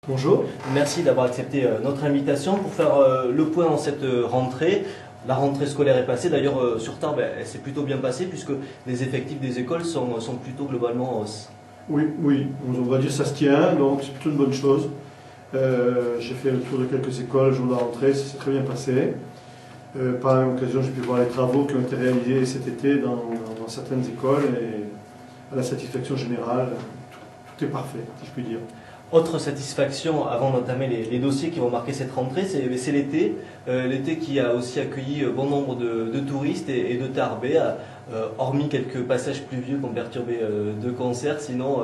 Bonjour. Merci d'avoir accepté notre invitation pour faire le point en cette rentrée. La rentrée scolaire est passée, d'ailleurs sur Tarbes elle s'est plutôt bien passée puisque les effectifs des écoles sont plutôt globalement en hausse. Oui, on va dire ça se tient, donc c'est plutôt une bonne chose. J'ai fait le tour de quelques écoles le jour de la rentrée, ça s'est très bien passé. Par la même occasion, j'ai pu voir les travaux qui ont été réalisés cet été dans certaines écoles et à la satisfaction générale, tout est parfait, si je puis dire. Autre satisfaction, avant d'entamer les dossiers qui vont marquer cette rentrée, c'est l'été. L'été qui a aussi accueilli bon nombre de touristes et de Tarbais, hormis quelques passages pluvieux qui ont perturbé deux concerts. Sinon,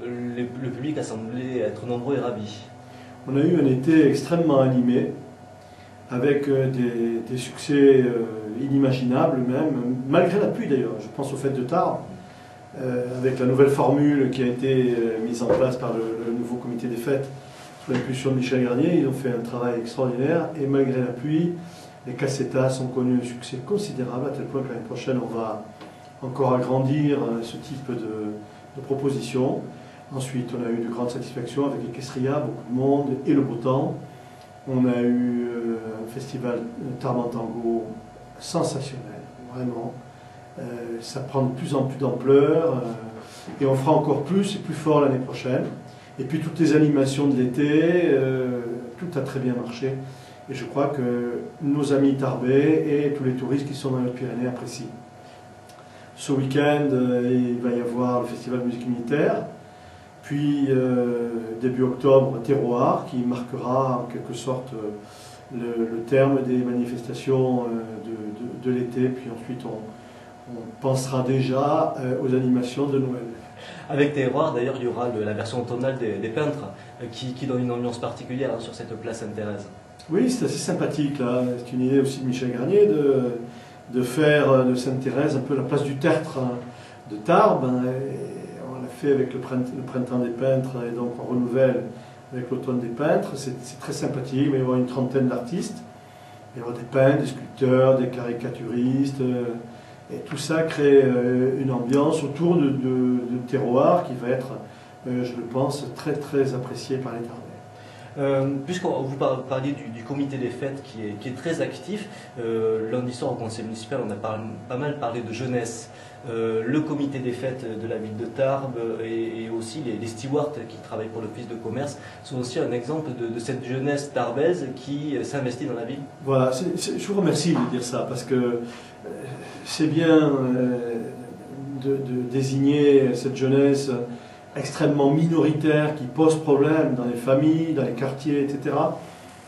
le public a semblé être nombreux et ravi. On a eu un été extrêmement animé, avec des succès inimaginables même, malgré la pluie d'ailleurs. Je pense aux fêtes de Tarbes. Avec la nouvelle formule qui a été mise en place par le nouveau comité des fêtes sous l'impulsion de Michel Garnier, ils ont fait un travail extraordinaire et malgré la pluie, les cassetas ont connu un succès considérable à tel point que l'année prochaine on va encore agrandir ce type de propositions. Ensuite, on a eu de grandes satisfactions avec l'Equestria, beaucoup de monde et le beau temps. On a eu un festival Tarbes en Tango sensationnel, vraiment. Ça prend de plus en plus d'ampleur et on fera encore plus et plus fort l'année prochaine. Et puis toutes les animations de l'été, tout a très bien marché. Et je crois que nos amis tarbais et tous les touristes qui sont dans les Pyrénées apprécient. Ce week-end, il va y avoir le festival de musique militaire. Puis début octobre, Terroir, qui marquera en quelque sorte le terme des manifestations de l'été. Puis ensuite, on pensera déjà aux animations de Noël. Avec Terroir, d'ailleurs, il y aura la version automnale des peintres qui donne une ambiance particulière sur cette place Sainte-Thérèse. Oui, c'est assez sympathique, là. C'est une idée aussi de Michel Garnier de faire de Sainte-Thérèse un peu la place du tertre de Tarbes. Et on l'a fait avec le printemps des peintres et donc on renouvelle avec l'automne des peintres. C'est très sympathique, il va y avoir une trentaine d'artistes. Il va y avoir des peintres, des sculpteurs, des caricaturistes. Et tout ça crée une ambiance autour de Terroir qui va être, je le pense, très très appréciée par les Tarbais. Puisque vous parliez du comité des fêtes qui est très actif, lundi soir au conseil municipal on a pas mal parlé de jeunesse. Le comité des fêtes de la ville de Tarbes et aussi les stewards qui travaillent pour l'office de commerce sont aussi un exemple de cette jeunesse tarbaise qui s'investit dans la ville. Voilà, je vous remercie de dire ça parce que c'est bien de désigner cette jeunesse extrêmement minoritaire qui pose problème dans les familles, dans les quartiers, etc.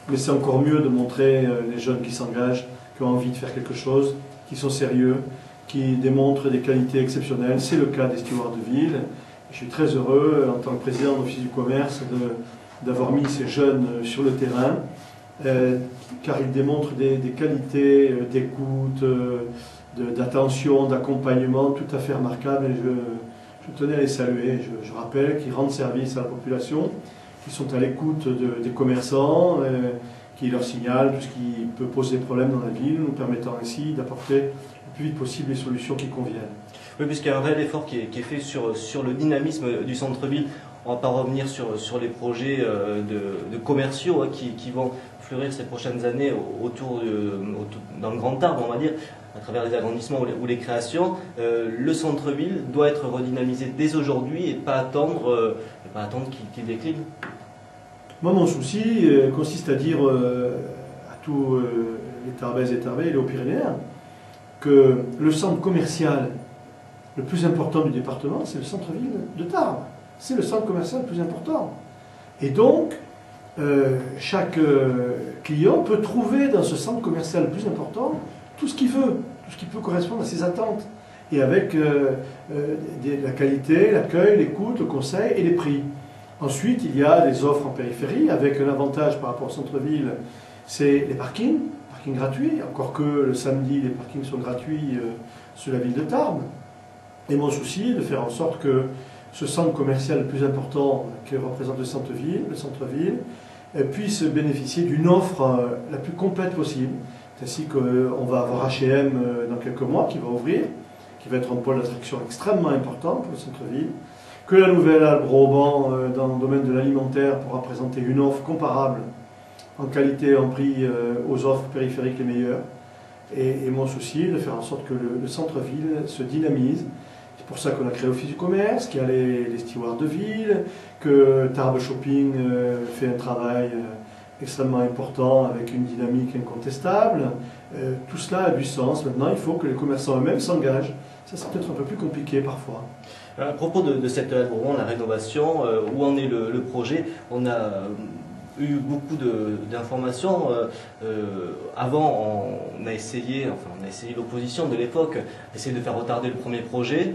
Mais c'est encore mieux de montrer les jeunes qui s'engagent, qui ont envie de faire quelque chose, qui sont sérieux, qui démontrent des qualités exceptionnelles. C'est le cas des stewards de ville. Je suis très heureux, en tant que président de l'Office du commerce, d'avoir mis ces jeunes sur le terrain, car ils démontrent des qualités d'écoute, d'attention, d'accompagnement tout à fait remarquables. Et je tenais à les saluer. Je rappelle qu'ils rendent service à la population, qu'ils sont à l'écoute des commerçants, qui leur signalent tout ce qui peut poser problème dans la ville, nous permettant ainsi d'apporter le plus vite possible les solutions qui conviennent. Oui, puisqu'il y a un réel effort qui est fait sur le dynamisme du centre-ville. On ne va pas revenir sur les projets de commerciaux qui vont fleurir ces prochaines années dans le Grand Tarbes, on va dire, à travers les agrandissements ou les créations. Le centre-ville doit être redynamisé dès aujourd'hui et pas attendre qu'il décline. Moi, mon souci consiste à dire à tous les Tarbaises et Tarbais et les Hauts-Pyrénéens que le centre commercial le plus important du département, c'est le centre-ville de Tarbes. C'est le centre commercial le plus important. Et donc, chaque client peut trouver dans ce centre commercial le plus important tout ce qu'il veut, tout ce qui peut correspondre à ses attentes. Et avec la qualité, l'accueil, l'écoute, le conseil et les prix. Ensuite, il y a des offres en périphérie, avec un avantage par rapport au centre-ville, c'est les parkings gratuits, encore que le samedi, les parkings sont gratuits sur la ville de Tarbes. Et mon souci est de faire en sorte que ce centre commercial le plus important que représente le centre-ville, puisse bénéficier d'une offre la plus complète possible. C'est ainsi qu'on va avoir H&M dans quelques mois qui va ouvrir, qui va être un pôle d'attraction extrêmement important pour le centre-ville. que la nouvelle halle Broban dans le domaine de l'alimentaire pourra présenter une offre comparable en qualité et en prix aux offres périphériques les meilleures. Et mon souci est de faire en sorte que le centre-ville se dynamise. C'est pour ça qu'on a créé l'Office du commerce, qu'il y a les stewards de ville, que Tarbes Shopping fait un travail extrêmement important avec une dynamique incontestable. Tout cela a du sens. Maintenant, il faut que les commerçants eux-mêmes s'engagent. Ça, c'est peut-être un peu plus compliqué parfois. À propos de cette halle Broban, la rénovation, où en est le projet? On a eu beaucoup d'informations. Avant, on a essayé l'opposition de l'époque, essayer de faire retarder le premier projet.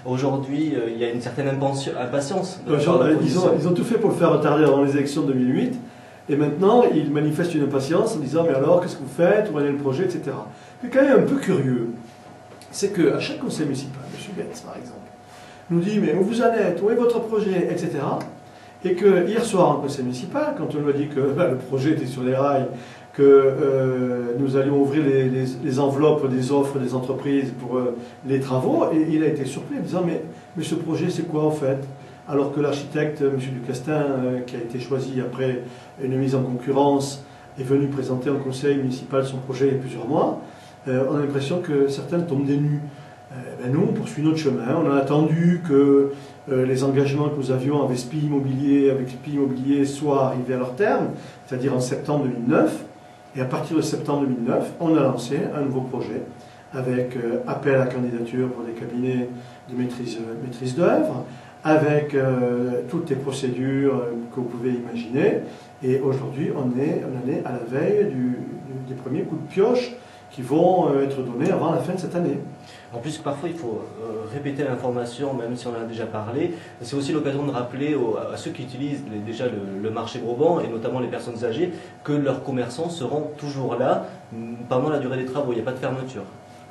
Aujourd'hui, il y a une certaine impatience. Ils ont tout fait pour le faire retarder avant les élections de 2008. Et maintenant, ils manifestent une impatience en disant « mais alors, qu'est-ce que vous faites? Où en est le projet ?» etc. Ce qui est quand même un peu curieux, c'est qu'à chaque conseil municipal, M. Betz par exemple, nous dit « mais où vous en êtes? Où est votre projet ?» etc. Et que hier soir en conseil municipal, quand on lui a dit que le projet était sur les rails, que nous allions ouvrir les enveloppes des offres des entreprises pour les travaux, et il a été surpris en disant « mais ce projet c'est quoi en fait ?» Alors que l'architecte, M. Ducastin, qui a été choisi après une mise en concurrence, est venu présenter au conseil municipal son projet il y a plusieurs mois, on a l'impression que certains tombent des nues. Nous, on poursuit notre chemin. On a attendu que les engagements que nous avions avec SPI Immobilier soient arrivés à leur terme, c'est-à-dire en septembre 2009. Et à partir de septembre 2009, on a lancé un nouveau projet avec appel à la candidature pour des cabinets de maîtrise d'œuvre, avec toutes les procédures que vous pouvez imaginer. Et aujourd'hui, on en est à la veille des premiers coups de pioche qui vont être donnés avant la fin de cette année. En plus, parfois, il faut répéter l'information, même si on en a déjà parlé. C'est aussi l'occasion de rappeler à ceux qui utilisent déjà le marché Broban, et notamment les personnes âgées, que leurs commerçants seront toujours là pendant la durée des travaux. Il n'y a pas de fermeture.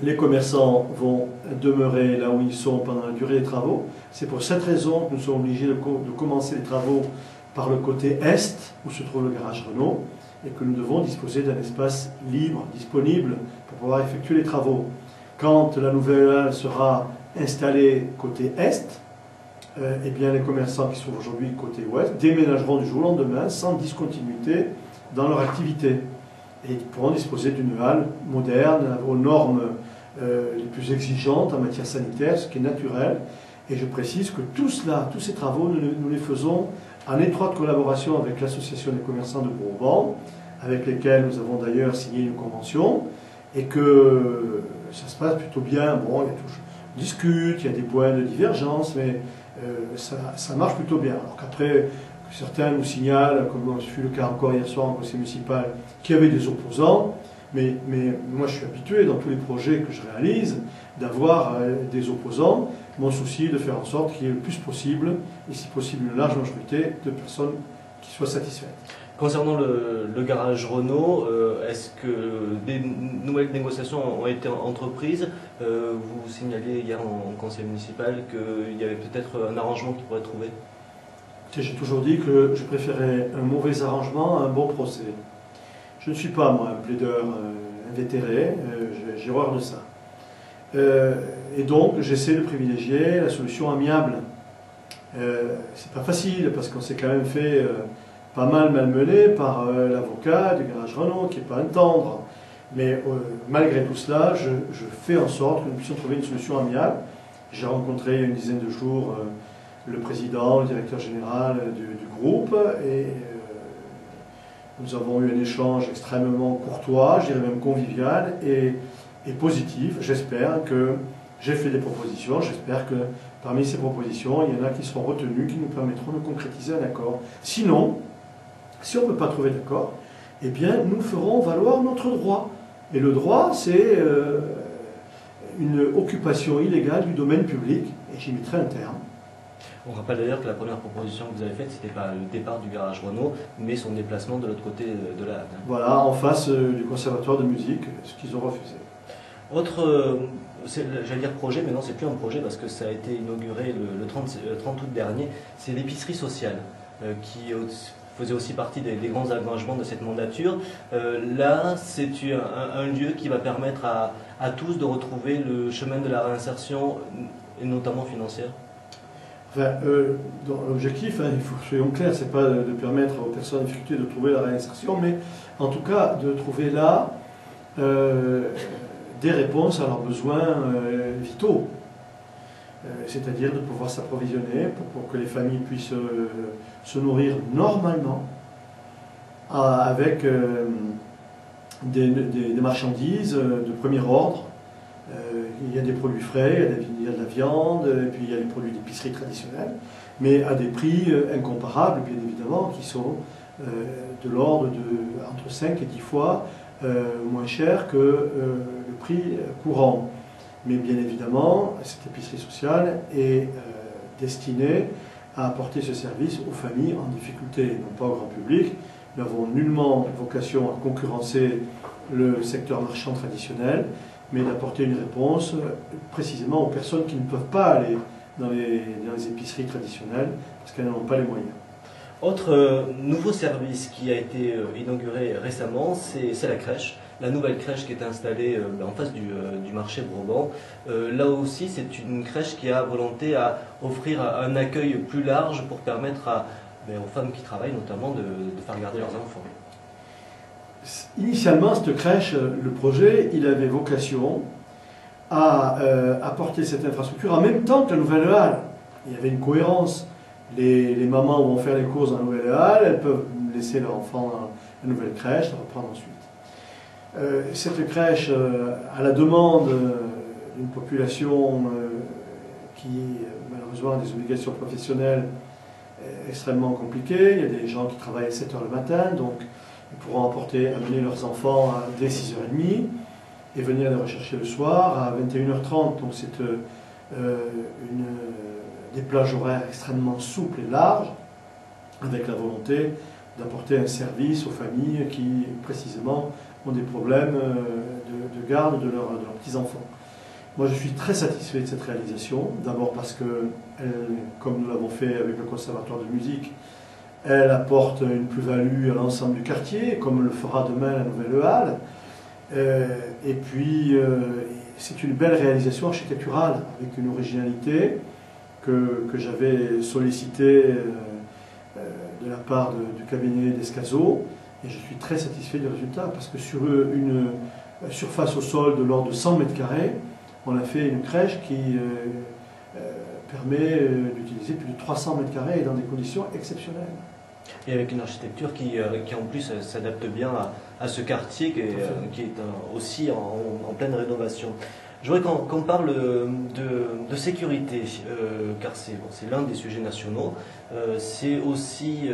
Les commerçants vont demeurer là où ils sont pendant la durée des travaux. C'est pour cette raison que nous sommes obligés de commencer les travaux par le côté est, où se trouve le garage Renault, et que nous devons disposer d'un espace libre, disponible, pour pouvoir effectuer les travaux. Quand la nouvelle halle sera installée côté est, eh bien les commerçants qui sont aujourd'hui côté ouest déménageront du jour au lendemain sans discontinuité dans leur activité. Et ils pourront disposer d'une halle moderne, aux normes les plus exigeantes en matière sanitaire, ce qui est naturel. Et je précise que tout cela, tous ces travaux, nous les faisons en étroite collaboration avec l'Association des commerçants de Broban, avec lesquels nous avons d'ailleurs signé une convention, et que ça se passe plutôt bien. Bon, on discute, il y a des points de divergence, mais ça marche plutôt bien. Alors qu'après, certains nous signalent, comme ce fut le cas encore hier soir en conseil municipal, qu'il y avait des opposants, mais moi je suis habitué dans tous les projets que je réalise d'avoir des opposants. Mon souci est de faire en sorte qu'il y ait le plus possible, et si possible une large majorité de personnes qui soient satisfaites. Concernant le garage Renault, est-ce que des nouvelles négociations ont été entreprises? Vous signaliez hier en conseil municipal qu'il y avait peut-être un arrangement qui pourrait être trouvé. J'ai toujours dit que je préférais un mauvais arrangement à un bon procès. Je ne suis pas, moi, un plaideur invétéré, j'ai horreur de ça. Et donc, j'essaie de privilégier la solution amiable. C'est pas facile, parce qu'on s'est quand même fait pas mal malmené par l'avocat du garage Renault, qui n'est pas un tendre. Mais malgré tout cela, je fais en sorte que nous puissions trouver une solution amiable. J'ai rencontré il y a une dizaine de jours le président, le directeur général du groupe, et nous avons eu un échange extrêmement courtois, je dirais même convivial et positif. J'espère que j'ai fait des propositions, j'espère que parmi ces propositions, il y en a qui seront retenues, qui nous permettront de concrétiser un accord. Sinon, si on ne peut pas trouver d'accord, eh bien nous ferons valoir notre droit. Et le droit, c'est une occupation illégale du domaine public, et j'y mettrai un terme. On rappelle d'ailleurs que la première proposition que vous avez faite, ce n'était pas le départ du garage Renault, mais son déplacement de l'autre côté de la halle. Voilà, en face du conservatoire de musique, ce qu'ils ont refusé. Autre, j'allais dire projet, mais non, c'est plus un projet parce que ça a été inauguré le 30 août dernier, c'est l'épicerie sociale qui faisait aussi partie des grands engagements de cette mandature. Là, c'est un lieu qui va permettre à tous de retrouver le chemin de la réinsertion, et notamment financière. Enfin, l'objectif, hein, il faut que soyons clairs, c'est pas de permettre aux personnes en difficulté de trouver la réinsertion, mais en tout cas de trouver là des réponses à leurs besoins vitaux. C'est-à-dire de pouvoir s'approvisionner pour que les familles puissent se nourrir normalement avec des marchandises de premier ordre. Il y a des produits frais, il y a de la viande, et puis il y a les produits d'épicerie traditionnels, mais à des prix incomparables, bien évidemment, qui sont de l'ordre de entre 5 et 10 fois moins cher que le prix courant. Mais bien évidemment, cette épicerie sociale est destinée à apporter ce service aux familles en difficulté, non pas au grand public. Nous n'avons nullement vocation à concurrencer le secteur marchand traditionnel, mais d'apporter une réponse précisément aux personnes qui ne peuvent pas aller dans les épiceries traditionnelles parce qu'elles n'en ont pas les moyens. Autre nouveau service qui a été inauguré récemment, c'est la crèche. La nouvelle crèche qui est installée en face du marché Broban. Là aussi, c'est une crèche qui a volonté à offrir un accueil plus large pour permettre aux femmes qui travaillent notamment de faire garder leurs enfants. Initialement, cette crèche, le projet, il avait vocation à apporter cette infrastructure en même temps que la nouvelle halle. Il y avait une cohérence. Les mamans vont faire les courses dans la nouvelle halle, elles peuvent laisser leur enfant dans la nouvelle crèche, la reprendre ensuite. Cette crèche, à la demande d'une population qui, malheureusement, a des obligations professionnelles extrêmement compliquées. Il y a des gens qui travaillent à 7 h le matin, donc ils pourront amener leurs enfants dès 6 h 30 et venir les rechercher le soir à 21 h 30. Donc c'est des plages horaires extrêmement souples et larges, avec la volonté d'apporter un service aux familles qui, précisément, ont des problèmes de garde de leurs petits-enfants. Moi, je suis très satisfait de cette réalisation, d'abord parce que, comme nous l'avons fait avec le Conservatoire de musique, elle apporte une plus-value à l'ensemble du quartier, comme le fera demain la nouvelle halle. Et puis, c'est une belle réalisation architecturale, avec une originalité que j'avais sollicitée de la part du cabinet d'Escazo. Et je suis très satisfait du résultat, parce que sur une surface au sol de l'ordre de 100 mètres carrés, on a fait une crèche qui permet d'utiliser plus de 300 mètres carrés et dans des conditions exceptionnelles. Et avec une architecture qui en plus s'adapte bien à ce quartier qui est aussi en pleine rénovation. Je voudrais qu'on parle de sécurité, car c'est l'un des sujets nationaux. C'est aussi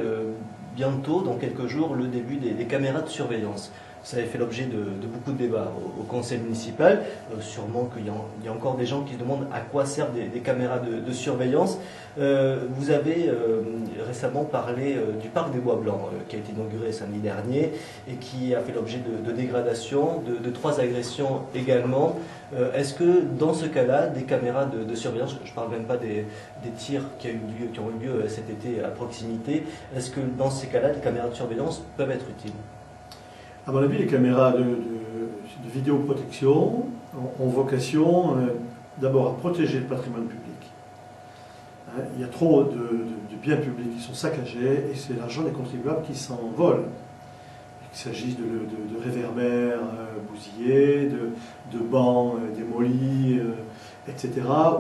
bientôt, dans quelques jours, le début des caméras de surveillance. Ça avait fait l'objet de beaucoup de débats au conseil municipal. Sûrement qu'il y a encore des gens qui se demandent à quoi servent des caméras de surveillance. Vous avez récemment parlé du parc des Bois Blancs, qui a été inauguré samedi dernier et qui a fait l'objet de dégradation, de 3 agressions également. Est-ce que dans ce cas-là, des caméras de surveillance, je ne parle même pas des tirs qui ont eu lieu cet été à proximité, est-ce que dans ces cas-là, des caméras de surveillance peuvent être utiles ? À mon avis, les caméras de vidéoprotection ont vocation d'abord à protéger le patrimoine public. Il y a trop de biens publics qui sont saccagés et c'est l'argent des contribuables qui s'envole. Qu'il s'agisse de réverbères bousillés, de bancs démolis, etc.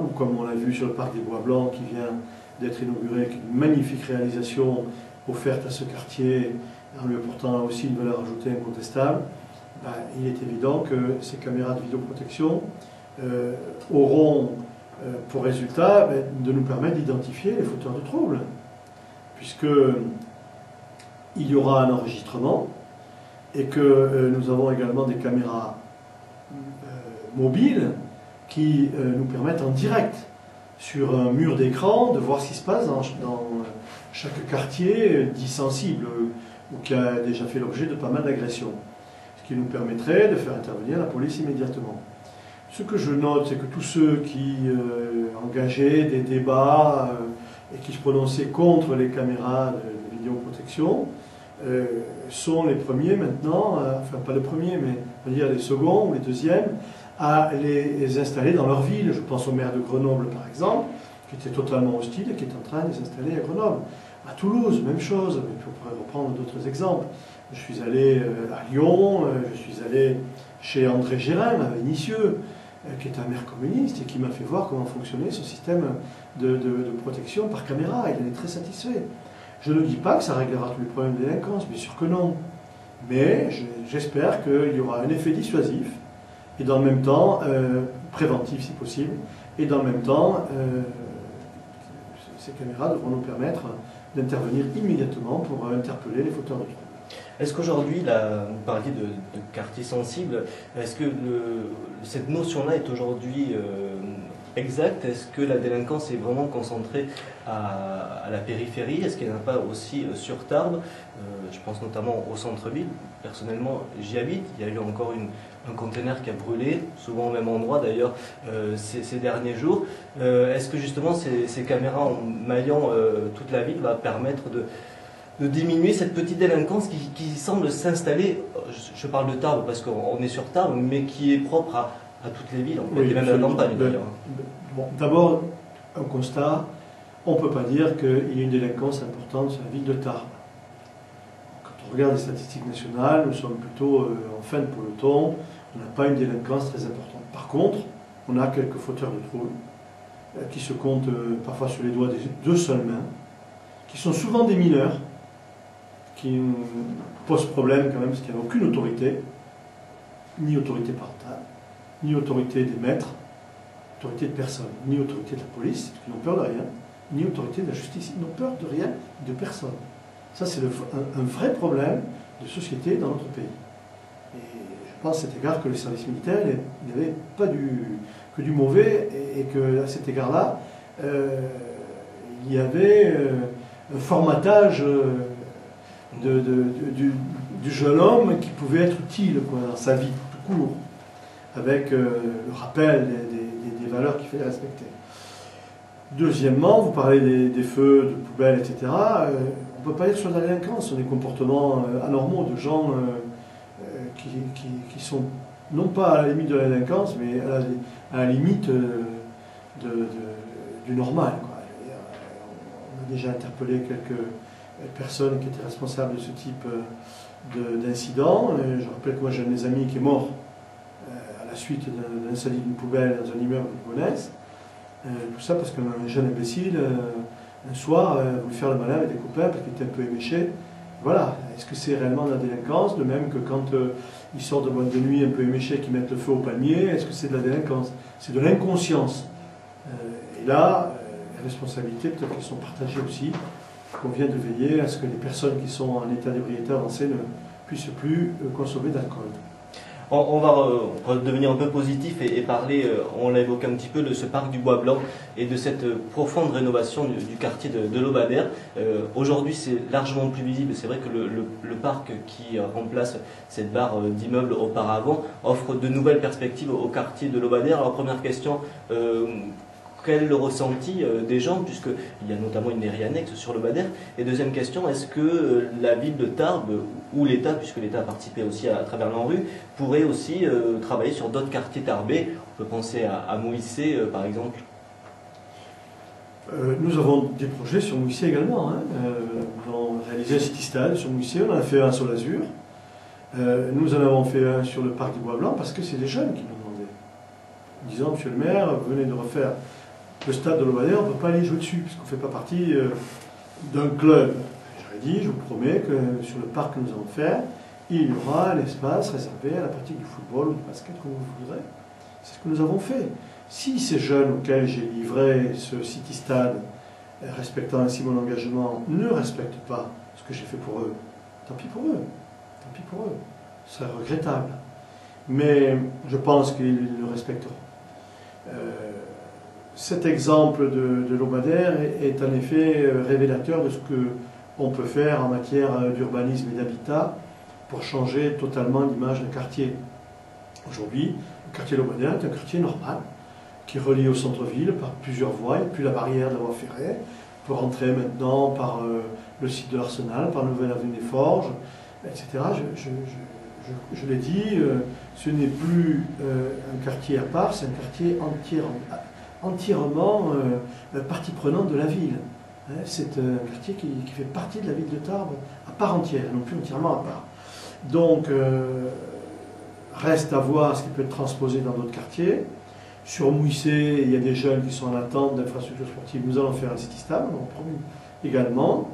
Ou comme on l'a vu sur le parc des Bois Blancs qui vient d'être inauguré, avec une magnifique réalisation offerte à ce quartier, en lui apportant aussi une valeur ajoutée incontestable. Il est évident que ces caméras de vidéoprotection auront pour résultat de nous permettre d'identifier les fauteurs de troubles, puisqu'il y aura un enregistrement et que nous avons également des caméras mobiles qui nous permettent en direct, sur un mur d'écran, de voir ce qui se passe dans chaque quartier dit sensible ou qui a déjà fait l'objet de pas mal d'agressions. Ce qui nous permettrait de faire intervenir la police immédiatement. Ce que je note, c'est que tous ceux qui engageaient des débats et qui se prononçaient contre les caméras de vidéoprotection sont les premiers maintenant, enfin pas les premiers, mais on va dire les seconds ou les deuxièmes, à les installer dans leur ville. Je pense au maire de Grenoble par exemple, qui était totalement hostile et qui est en train de s'installer à Grenoble. À Toulouse, même chose, mais on pourrait reprendre d'autres exemples. Je suis allé à Lyon, je suis allé chez André Gérin, à Vénissieux, qui est un maire communiste et qui m'a fait voir comment fonctionnait ce système de protection par caméra. Il en est très satisfait. Je ne dis pas que ça réglera tous les problèmes de délinquance, bien sûr que non. Mais j'espère qu'il y aura un effet dissuasif et dans le même temps, préventif si possible, et dans le même temps, ces caméras devront nous permettre d'intervenir immédiatement pour interpeller les fauteurs de troubles. Est-ce qu'aujourd'hui, vous parliez de quartier sensible, est-ce que cette notion-là est aujourd'hui exacte? Est-ce que la délinquance est vraiment concentrée à la périphérie? Est-ce qu'il n'y en a pas aussi sur Tarbes? Je pense notamment au centre-ville. Personnellement, j'y habite. Il y a eu encore un conteneur qui a brûlé, souvent au même endroit d'ailleurs, ces derniers jours. Est-ce que justement ces caméras en maillant toute la ville va permettre de diminuer cette petite délinquance qui semble s'installer, je parle de Tarbes parce qu'on est sur Tarbes, mais qui est propre à toutes les villes, en fait, oui, et même à la campagne d'ailleurs. Bon, d'abord, un constat, on ne peut pas dire qu'il y a une délinquance importante sur la ville de Tarbes. Quand on regarde les statistiques nationales, nous sommes plutôt en fin de peloton, on n'a pas une délinquance très importante. Par contre, on a quelques fauteurs de troubles qui se comptent parfois sur les doigts des deux seules mains, qui sont souvent des mineurs, qui posent problème quand même parce qu'il n'y a aucune autorité, ni autorité parentale, ni autorité des maîtres, autorité de personne, ni autorité de la police, qui n'ont peur de rien, ni autorité de la justice, ils n'ont peur de rien, de personne. Ça, c'est un vrai problème de société dans notre pays. Et je pense à cet égard que le service militaire, il n'avait pas que du mauvais, et qu'à cet égard-là, il y avait un formatage du jeune homme qui pouvait être utile dans sa vie tout court, avec le rappel des valeurs qu'il fallait respecter. Deuxièmement, vous parlez des feux, de poubelles, etc. On ne peut pas dire sur la délinquance, ce sont des comportements anormaux de gens qui sont non pas à la limite de la délinquance, mais à la limite du normal, quoi. On a déjà interpellé quelques personnes qui étaient responsables de ce type d'incident. Je rappelle que moi j'ai un de mes amis qui est mort à la suite d'un incendie d'une poubelle dans un immeuble de Gonesse. Tout ça parce qu'un jeune imbécile, un soir, voulait faire le malin avec des copains parce qu'il était un peu éméché. Voilà, est-ce que c'est réellement de la délinquance? De même que quand ils sortent de boîte de nuit un peu éméchés qui mettent le feu au palmier, est-ce que c'est de la délinquance? C'est de l'inconscience. Et là, les responsabilités, peut-être qu'elles sont partagées aussi. Il convient de veiller à ce que les personnes qui sont en état d'ébriété avancé ne puissent plus consommer d'alcool. On va devenir un peu positif et parler, on l'a évoqué un petit peu, de ce parc du Bois Blanc et de cette profonde rénovation du quartier de l'Aubadère. Aujourd'hui, c'est largement plus visible. C'est vrai que le parc qui remplace cette barre d'immeubles auparavant offre de nouvelles perspectives au quartier de l'Aubadère. Alors, première question, quel est le ressenti des gens, puisqu'il y a notamment une mairie annexe sur l'Aubadère? Et deuxième question, est-ce que la ville de Tarbes, ou l'État, puisque l'État a participé aussi à travers l'ANRU, pourrait aussi travailler sur d'autres quartiers tarbais? On peut penser à Mouissé, par exemple. Nous avons des projets sur Mouissé également. Nous avons réalisé un city-stade sur Mouissé, on en a fait un sur l'Azur. Nous en avons fait un sur le parc du Bois Blanc, parce que c'est des jeunes qui nous demandaient. En disant, monsieur le maire, vous venez de refaire le stade de l'Aubadère, on ne peut pas aller jouer dessus, parce qu'on ne fait pas partie d'un club. J'aurais dit, je vous promets que sur le parc que nous allons faire, il y aura un espace réservé à la pratique du football ou du basket, comme vous voudrez. C'est ce que nous avons fait. Si ces jeunes auxquels j'ai livré ce city-stade, respectant ainsi mon engagement, ne respectent pas ce que j'ai fait pour eux, tant pis pour eux. Tant pis pour eux. Ce serait regrettable. Mais je pense qu'ils le respecteront. Cet exemple de l'Aubadère est en effet révélateur de ce qu'on peut faire en matière d'urbanisme et d'habitat pour changer totalement l'image d'un quartier. Aujourd'hui, le quartier de l'Aubadère est un quartier normal, qui est relié au centre-ville par plusieurs voies, il n'y a plus la barrière de la voie ferrée. On peut rentrer maintenant par le site de l'Arsenal, par la nouvelle avenue des Forges, etc. Je l'ai dit, ce n'est plus un quartier à part, c'est un quartier entièrement partie prenante de la ville. C'est un quartier qui fait partie de la ville de Tarbes à part entière, non plus entièrement à part. Donc, reste à voir ce qui peut être transposé dans d'autres quartiers. Sur Mouissé, il y a des jeunes qui sont en attente d'infrastructures sportives. Nous allons faire un city stade, on en promet également.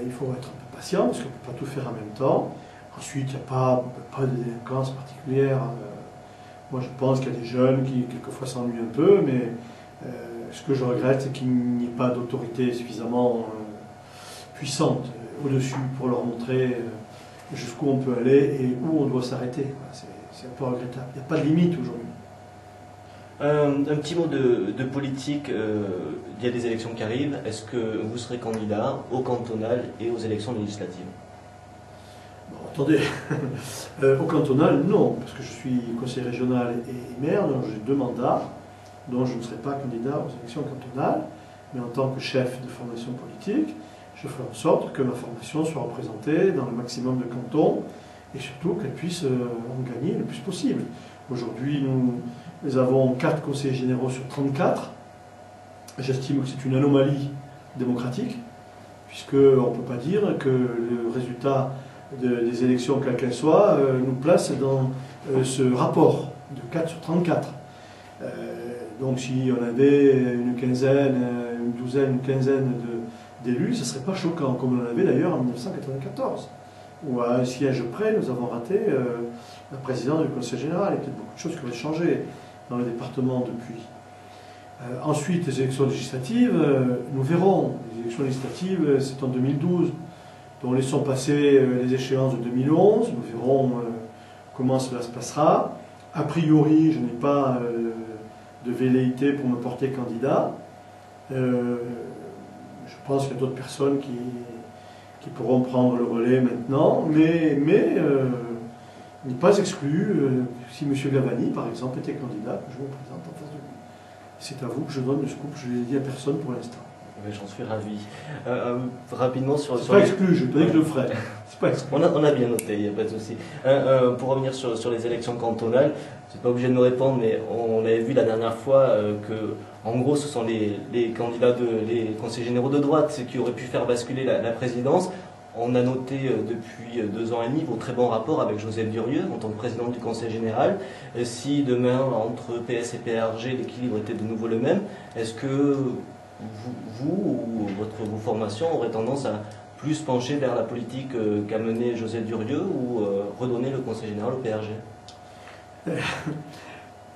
Il faut être un peu patient parce qu'on ne peut pas tout faire en même temps. Ensuite, il n'y a pas de délinquance particulière. Moi, je pense qu'il y a des jeunes qui, quelquefois, s'ennuient un peu, mais ce que je regrette, c'est qu'il n'y ait pas d'autorité suffisamment puissante au-dessus pour leur montrer jusqu'où on peut aller et où on doit s'arrêter. C'est un peu regrettable. Il n'y a pas de limite aujourd'hui. Un petit mot de politique, il y a des élections qui arrivent. Est-ce que vous serez candidat au cantonal et aux élections législatives? Bon, attendez, au cantonal, non, parce que je suis conseiller régional et maire, donc j'ai 2 mandats, donc je ne serai pas candidat aux élections cantonales, mais en tant que chef de formation politique, je ferai en sorte que ma formation soit représentée dans le maximum de cantons, et surtout qu'elle puisse en gagner le plus possible. Aujourd'hui, nous avons 4 conseillers généraux sur 34. J'estime que c'est une anomalie démocratique, puisqu'on ne peut pas dire que le résultat des élections, quelles qu'elles soient, nous place dans ce rapport de 4 sur 34. Donc si on avait une quinzaine, une douzaine, une quinzaine d'élus, ce ne serait pas choquant, comme on en avait d'ailleurs en 1994, où à un siège près, nous avons raté la présidence du Conseil général. Il y a peut-être beaucoup de choses qui ont changé dans le département depuis. Ensuite, les élections législatives, nous verrons. Les élections législatives, c'est en 2012. Donc laissons passer les échéances de 2011. Nous verrons comment cela se passera. A priori, je n'ai pas de velléité pour me porter candidat. Je pense qu'il y a d'autres personnes qui pourront prendre le relais maintenant, mais il n'est pas exclu, si M. Gavani, par exemple, était candidat, que je me présente en face de lui. C'est à vous que je donne le scoop, je ne l'ai dit à personne pour l'instant. J'en suis ravi. Rapidement sur... C'est pas exclu, je ne pas dire que je le ferai. Pas on a bien noté, il n'y a pas de souci. Pour revenir sur les élections cantonales, vous n'êtes pas obligé de me répondre, mais on avait vu la dernière fois que, en gros, ce sont les candidats, les conseillers généraux de droite qui auraient pu faire basculer la présidence. On a noté depuis 2 ans et demi vos très bons rapports avec Joseph Durieux en tant que président du Conseil général. Si demain, entre PS et PRG, l'équilibre était de nouveau le même, est-ce que vous ou vos formations auraient tendance à plus pencher vers la politique qu'a menée Joseph Durieux ou redonner le Conseil général au PRG?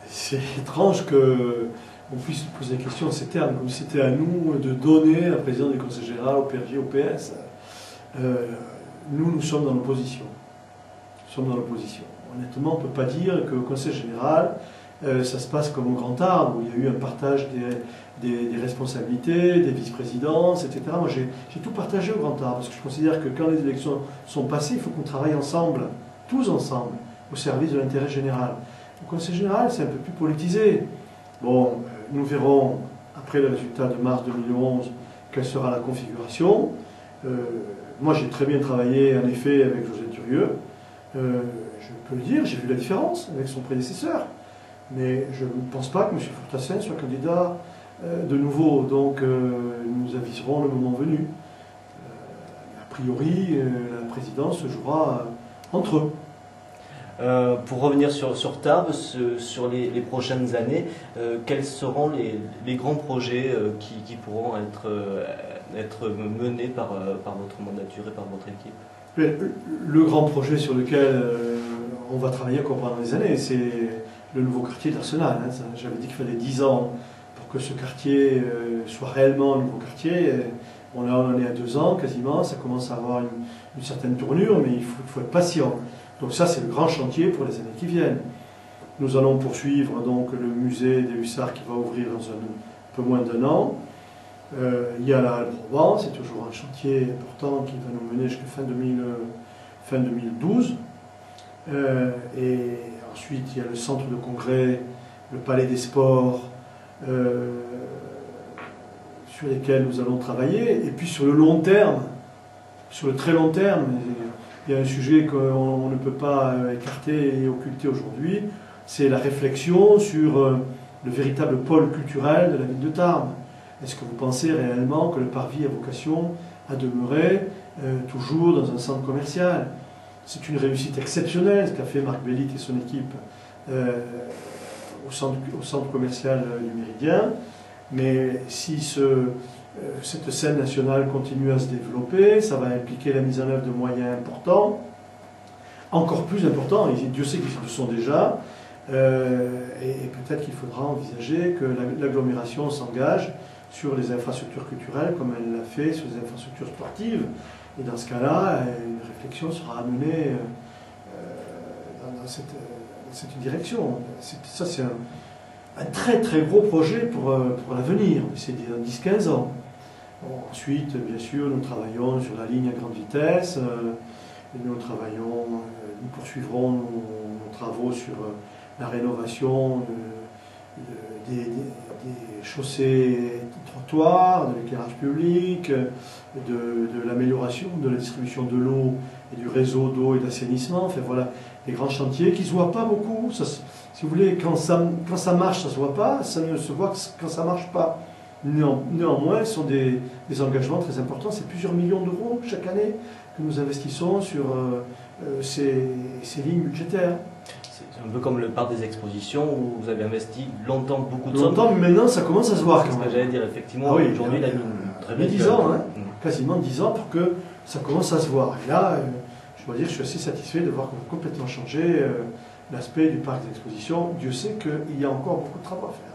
C'est étrange qu'on puisse poser la question en ces termes, comme si c'était à nous de donner la présidence du Conseil général au PRG, au PS. Nous sommes dans l'opposition. Nous sommes dans l'opposition. Honnêtement, on ne peut pas dire qu'au Conseil général, ça se passe comme au Grand Arbre, où il y a eu un partage des responsabilités, des vice-présidences, etc. Moi, j'ai tout partagé au Grand Arbre, parce que je considère que quand les élections sont passées, il faut qu'on travaille ensemble, tous ensemble, au service de l'intérêt général. Au Conseil général, c'est un peu plus politisé. Bon, nous verrons, après le résultat de mars 2011, quelle sera la configuration. Moi, j'ai très bien travaillé, en effet, avec Joseph Durieux. Je peux le dire, j'ai vu la différence avec son prédécesseur. Mais je ne pense pas que M. Furtassin soit candidat de nouveau. Donc, nous aviserons le moment venu. A priori, la présidence se jouera entre eux. Pour revenir sur Tarbes, sur les prochaines années, quels seront les grands projets qui pourront être menés par votre mandature et par votre équipe? Le grand projet sur lequel on va travailler encore pendant des années, c'est le nouveau quartier d'Arsenal. J'avais dit qu'il fallait 10 ans pour que ce quartier soit réellement un nouveau quartier. On en est à 2 ans quasiment, ça commence à avoir une certaine tournure, mais il faut être patient. Donc ça, c'est le grand chantier pour les années qui viennent. Nous allons poursuivre donc le musée des Hussards qui va ouvrir dans un peu moins d'1 an. Il y a la Provence, c'est toujours un chantier important qui va nous mener jusqu'à fin 2012. Et ensuite, il y a le centre de congrès, le palais des sports, sur lesquels nous allons travailler. Et puis sur le long terme, sur le très long terme, il y a un sujet qu'on ne peut pas écarter et occulter aujourd'hui, c'est la réflexion sur le véritable pôle culturel de la ville de Tarbes? Est-ce que vous pensez réellement que le parvis a vocation à demeurer toujours dans un centre commercial? C'est une réussite exceptionnelle ce qu'a fait Marc Bellit et son équipe au centre commercial du Méridien. Mais si cette scène nationale continue à se développer, ça va impliquer la mise en œuvre de moyens importants, encore plus importants, et Dieu sait qu'ils le sont déjà, et peut-être qu'il faudra envisager que l'agglomération s'engage sur les infrastructures culturelles comme elle l'a fait sur les infrastructures sportives. Et dans ce cas-là, une réflexion sera amenée dans cette direction. Ça, c'est un très très gros projet pour l'avenir, c'est dans 10-15 ans. Bon, ensuite, bien sûr, nous travaillons sur la ligne à grande vitesse, nous poursuivrons nos travaux sur la rénovation des chaussées, des trottoirs, de l'éclairage public, de l'amélioration de la distribution de l'eau et du réseau d'eau et d'assainissement. Enfin voilà, des grands chantiers qui ne se voient pas beaucoup. Ça, si vous voulez, quand ça marche, ça ne se voit pas. Ça ne se voit que quand ça ne marche pas. Néanmoins, ce sont des engagements très importants. C'est plusieurs millions d'euros chaque année que nous investissons sur ces lignes budgétaires. C'est un peu comme le parc des expositions où vous avez investi longtemps beaucoup de longtemps, mais maintenant ça commence à se voir. C'est ce que j'allais dire, effectivement. Ah oui, aujourd'hui, il a mis très bien 10 ans, hein, quasiment 10 ans pour que ça commence à se voir. Et là, je dois dire, je suis assez satisfait de voir qu'on a complètement changé l'aspect du parc des expositions. Dieu sait qu'il y a encore beaucoup de travaux à faire.